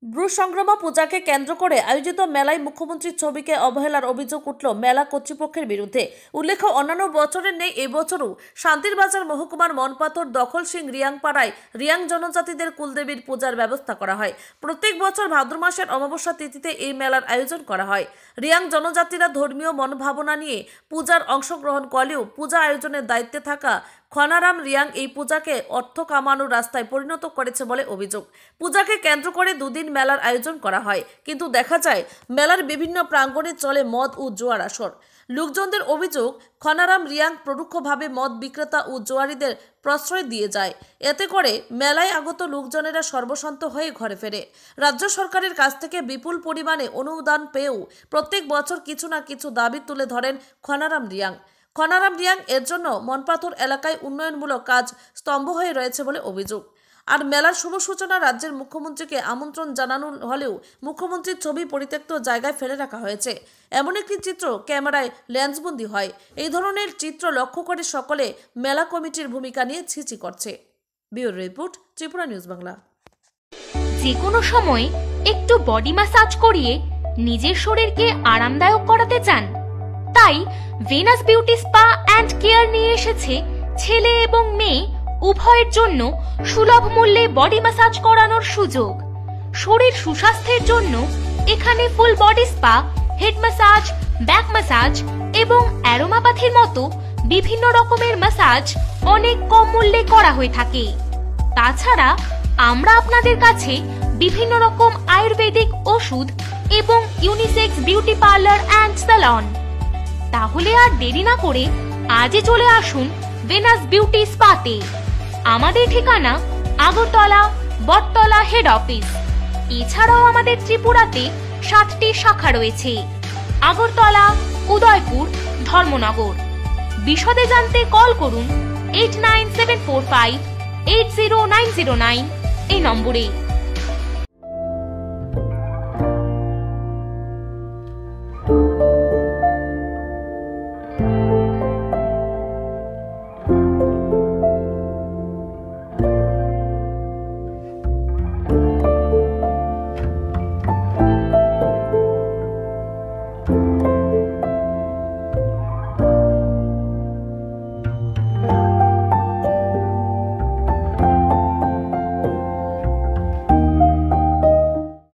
ভ্রূসংক্রমণ পূজাকে কেন্দ্র করে আয়োজিত মেলায় মুখ্যমন্ত্রীর ছবিকে অবহেলার অভিযোগ উঠল মেলা কর্তৃপক্ষের বিরুদ্ধে। উল্লেখ্য, অন্যান্য বছরের নেই এবছরও শান্তিরবাজার মহকুমার মনপাথর দখল সিং রিয়াংপাড়ায় রিয়াং জনজাতিদের কুলদেবীর পূজার ব্যবস্থা করা হয়। প্রত্যেক বছর ভাদ্র মাসের অমাবস্যা তিথিতে এই মেলার আয়োজন করা হয়। রিয়াং জনজাতিরা ধর্মীয় মনোভাবনা নিয়ে পূজার অংশগ্রহণ করলেও পূজা আয়োজনের দায়িত্বে থাকা খনারাম রিয়াং এই পূজাকে অর্থ কামানোর রাস্তায় পরিণত করেছে বলে অভিযোগ। পূজাকে কেন্দ্র করে দুদিন মেলার আয়োজন করা হয়, কিন্তু দেখা যায় মেলার বিভিন্ন প্রাঙ্গণে চলে মদ ও জোয়ার আসর। লোকজনদের অভিযোগ, খনারাম রিয়াং পরোক্ষভাবে মদ বিক্রেতা ও জোয়ারিদের প্রশ্রয় দিয়ে যায়। এতে করে মেলায় আগত লোকজনেরা সর্বশান্ত হয়ে ঘরে ফেরে। রাজ্য সরকারের কাছ থেকে বিপুল পরিমাণে অনুদান পেয়েও প্রত্যেক বছর কিছু না কিছু দাবি তুলে ধরেন খনারাম রিয়াং। খনারাম রিয়াং এর জন্য মনপাথর এলাকায় উন্নয়নমূলক কাজ স্তম্ভ হয়ে রয়েছে বলে অভিযোগ। আর মেলার শুভ সূচনা রাজ্যের মুখ্যমন্ত্রীকে আমন্ত্রণ জানানো হলেও মুখ্যমন্ত্রীর ছবি পরিত্যক্ত জায়গায় ফেলে রাখা হয়েছে। এমন একটি চিত্র ক্যামেরায় লেন্সবন্দি হয়। এই ধরনের চিত্র লক্ষ্য করে সকলে মেলা কমিটির ভূমিকা নিয়ে ছিছি করছে। Bureau report, Tripura news Bangla. যে কোনো সময় একটু বডি ম্যাসাজ করিয়ে নিজের শরীরকে আরামদায়ক করাতে চান? তাই Venus beauty spa and care নিয়ে এসেছে ছেলে এবং মেয়ে উভয়ের জন্য সুলভ মূল্যে বডি ম্যাসাজ করানোর সুযোগ। শরীর সুস্বাস্থ্যের জন্য এখানে full body spa, head massage, back massage এবং অ্যারোমাপ্যাথির মতো বিভিন্ন রকমের ম্যাসাজ অনেক কম মূল্যে করা হয়ে থাকে। তাছাড়া আমরা আপনাদের কাছে বিভিন্ন রকম আয়ুর্বেদিক ওষুধ এবং unisex beauty parlour and salon. তাহলে আর দেরি না করে আজই চলে আসুন ভেনাস বিউটি স্পাতে। আমাদের ঠিকানা আগরতলা, বটতলা হেড অফিস। এছাড়াও আমাদের ত্রিপুরাতে 7টি শাখা রয়েছে: আগরতলা, উদয়পুর, ধর্মনগর। বিশদে জানতে কল করুন 8974580909 এই নম্বরে।